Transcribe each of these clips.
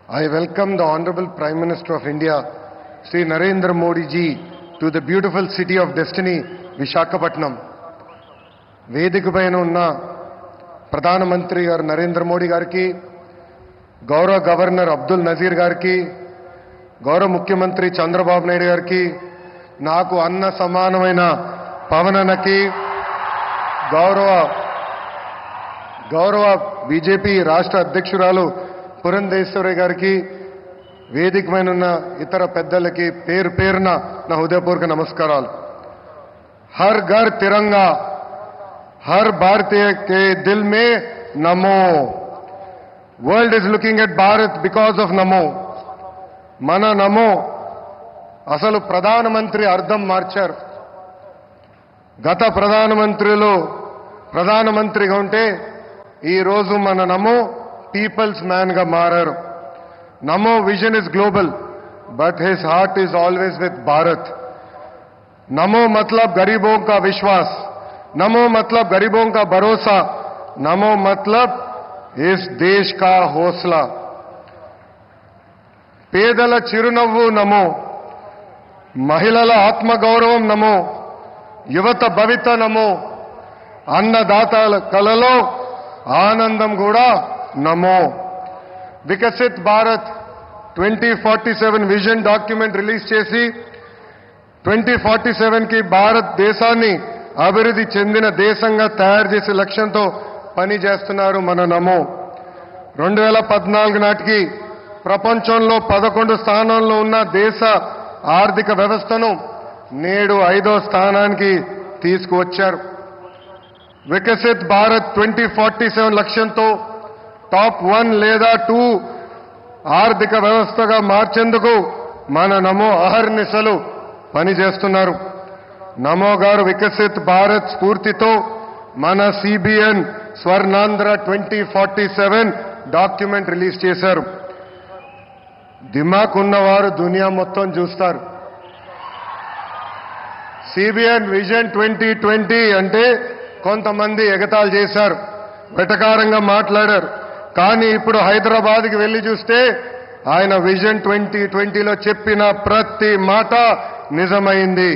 I welcome the Honorable Prime Minister of India, Sri Narendra Modi ji, to the beautiful city of destiny, Vishakhapatnam. వేదిక పైన ఉన్న ప్రధానమంత్రి గారు నరేంద్ర మోడీ గారికి, గౌరవ గవర్నర్ అబ్దుల్ నజీర్ గారికి, గౌరవ ముఖ్యమంత్రి చంద్రబాబు నాయుడు గారికి, నాకు అన్న సమానమైన పవనన్నకి, గౌరవ బీజేపీ రాష్ట్ర అధ్యక్షురాలు పురంధేశ్వరి గారికి, వేదిక పైన ఉన్న ఇతర పెద్దలకి పేరు పేరున నా హృదయపూర్వక నమస్కారాలు. హర్ ఘర్ తిరంగా, हर भारतीय के दिल में नमो. World is looking at Bharat because of नमो. మన నమో అసలు ప్రధానమంత్రి అర్థం మార్చారు. గత ప్రధానమంత్రిగా ఉంటే ఈరోజు మన నమో పీపుల్స్ మ్యాన్ గా మారారు. నమో vision is global but his heart is always with Bharat. నమో मतलब गरीबों का विश्वास, नमो मतलब गरीबों का भरोसा, नमो मतलब इस देश का हौसला. పేదల చిరునవ్వు నమో, మహిళల ఆత్మగౌరవం నమో, యువత భవిత నమో, అన్నదాతల కలలో ఆనందం కూడా నమో. Viksit Bharat 2047 vision document release చేసి 2047కి భారతదేశాన్ని అభివృద్ధి చెందిన దేశంగా తయారు చేసే లక్ష్యంతో పనిచేస్తున్నారు మన నమో. 2014 నాటికి ప్రపంచంలో 11 స్థానంలో ఉన్న దేశ ఆర్థిక వ్యవస్థను నేడు 5వ స్థానానికి తీసుకువచ్చారు. వికసిత్ భారత్ 2047 లక్ష్యంతో టాప్ 1 లేదా 2 ఆర్థిక వ్యవస్థగా మార్చేందుకు మన నమో అహర్నిశలు పనిచేస్తున్నారు. నమో గారు వికసిత్ భారత్ స్ఫూర్తితో మన సిబిఎన్ స్వర్ణాంధ్ర 2047 డాక్యుమెంట్ రిలీజ్ చేశారు. దిమాక్ ఉన్నవారు దునియా మొత్తం చూస్తారు. సిబిఎన్ విజన్ 2020 అంటే కొంతమంది ఎగతాళి చేశారు, వెటకారంగా మాట్లాడారు. కానీ ఇప్పుడు హైదరాబాద్కి వెళ్లి చూస్తే ఆయన విజన్ 2020లో చెప్పిన ప్రతి మాట నిజమైంది.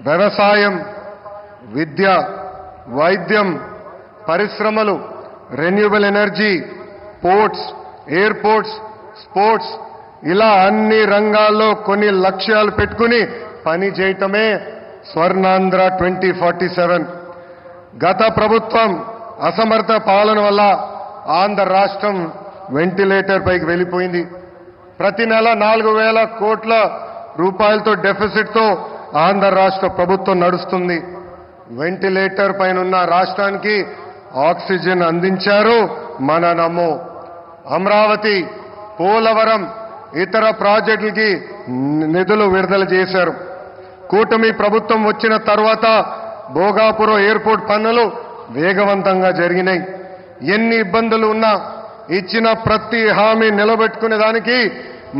వ్యవసాయం, విద్య, వైద్యం, పరిశ్రమలు, renewable energy, ports, airports, sports, ఇలా అన్ని రంగాల్లో కొన్ని లక్ష్యాలు పెట్టుకుని పని చేయటమే స్వర్ణాంధ్ర 2047. గత ప్రభుత్వం అసమర్థ పాలన వల్ల ఆంధ్ర రాష్ట్రం వెంటిలేటర్ పైకి వెళ్ళిపోయింది. ప్రతి నెల 4,000 కోట్ల రూపాయలతో డెఫిసిట్తో ఆంధ్ర రాష్ట్ర ప్రభుత్వం నడుస్తుంది. వెంటిలేటర్ పైన ఉన్న రాష్ట్రానికి ఆక్సిజన్ అందించారు మన నమో. అమరావతి, పోలవరం, ఇతర ప్రాజెక్టులకి నిధులు విడుదల చేశారు. కూటమి ప్రభుత్వం వచ్చిన తర్వాత భోగాపురం ఎయిర్పోర్ట్ పనులు వేగవంతంగా జరిగినాయి. ఎన్ని ఇబ్బందులు ఉన్నా ఇచ్చిన ప్రతి హామీ నిలబెట్టుకునే దానికి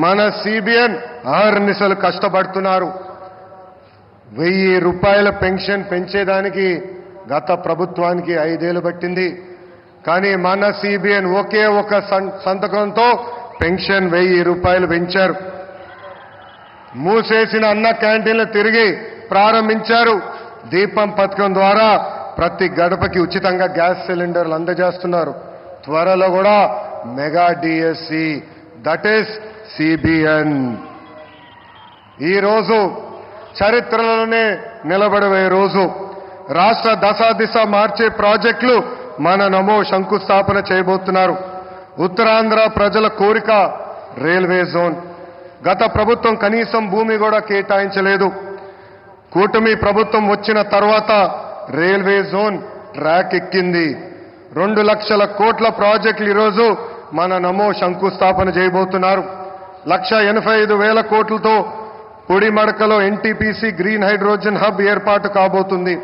మన సిబిఎన్ అహర్నిశలు కష్టపడుతున్నారు. 1,000 రూపాయల పెన్షన్ పెంచేదానికి గత ప్రభుత్వానికి 5 ఏళ్లు పట్టింది. కానీ మన సిబిఎన్ ఒకే ఒక సంతకంతో పెన్షన్ 1,000 రూపాయలు పెంచారు. మూసేసిన అన్న క్యాంటీన్లు తిరిగి ప్రారంభించారు. దీపం పథకం ద్వారా ప్రతి గడపకి ఉచితంగా గ్యాస్ సిలిండర్లు అందజేస్తున్నారు. త్వరలో కూడా mega DSC, that is CBN. ఈరోజు చరిత్రలోనే నిలబడే రోజు. రాష్ట్ర దశాదిశ మార్చే ప్రాజెక్టులు మన నమో శంకుస్థాపన చేయబోతున్నారు. ఉత్తరాంధ్ర ప్రజల కోరిక రైల్వే జోన్. గత ప్రభుత్వం కనీసం భూమి కూడా కేటాయించలేదు. కూటమి ప్రభుత్వం వచ్చిన తర్వాత రైల్వే జోన్ ట్రాక్ ఎక్కింది. 2 లక్షల కోట్ల ప్రాజెక్టులు ఈరోజు మన నమో శంకుస్థాపన చేయబోతున్నారు. 1,85,000 కోట్లతో పొడిమడకలో ఎన్టీపీసీ గ్రీన్ హైడ్రోజన్ హబ్ ఏర్పాటు కాబోతుంది.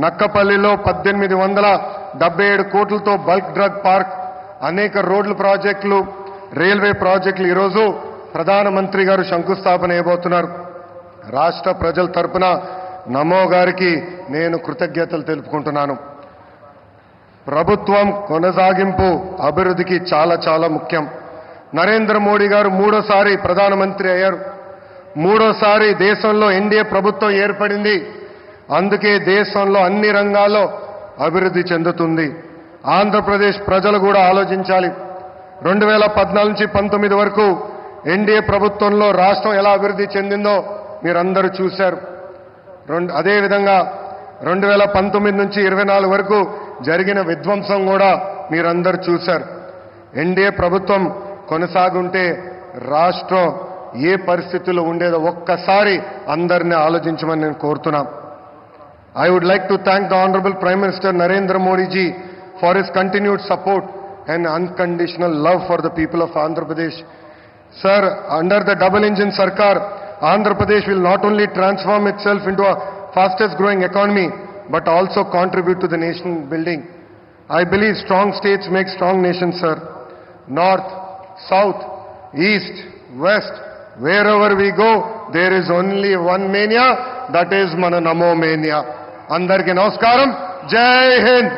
నక్కపల్లిలో 1,877 కోట్లతో బల్క్ డ్రగ్ పార్క్, అనేక రోడ్ల ప్రాజెక్టులు, రైల్వే ప్రాజెక్టులు ఈరోజు ప్రధానమంత్రి గారు శంకుస్థాపన చేయబోతున్నారు. రాష్ట్ర ప్రజల తరపున నమో గారికి నేను కృతజ్ఞతలు తెలుపుకుంటున్నాను. ప్రభుత్వం కొనసాగింపు అభివృద్ధికి చాలా చాలా ముఖ్యం. నరేంద్ర మోడీ గారు మూడోసారి ప్రధానమంత్రి అయ్యారు. మూడోసారి దేశంలో ఎన్డీఏ ప్రభుత్వం ఏర్పడింది. అందుకే దేశంలో అన్ని రంగాల్లో అభివృద్ధి చెందుతుంది. ఆంధ్రప్రదేశ్ ప్రజలు కూడా ఆలోచించాలి. 2014 నుంచి 19 వరకు ఎన్డీఏ ప్రభుత్వంలో రాష్ట్రం ఎలా అభివృద్ధి చెందిందో మీరందరూ చూశారు. అదేవిధంగా 2019 నుంచి 24 వరకు జరిగిన విధ్వంసం కూడా మీరందరూ చూశారు. ఎన్డీఏ ప్రభుత్వం కొనసాగుంటే రాష్ట్రం ఏ పరిస్థితుల్లో ఉండేదో ఒక్కసారి అందరినీ ఆలోచించమని నేను కోరుతున్నా. I would like to thank the Honorable Prime Minister Narendra Modi ji for his continued support and unconditional love for the people of Andhra Pradesh. Sir, under the double engine Sarkar, Andhra Pradesh will not only transform itself into a fastest growing economy but also contribute to the nation building. I believe strong states make strong nations, sir. North, south, east, west, wherever we go, there is only one mania, that is Mana Namo Mania. Andarki Namaskaram, Jai Hind.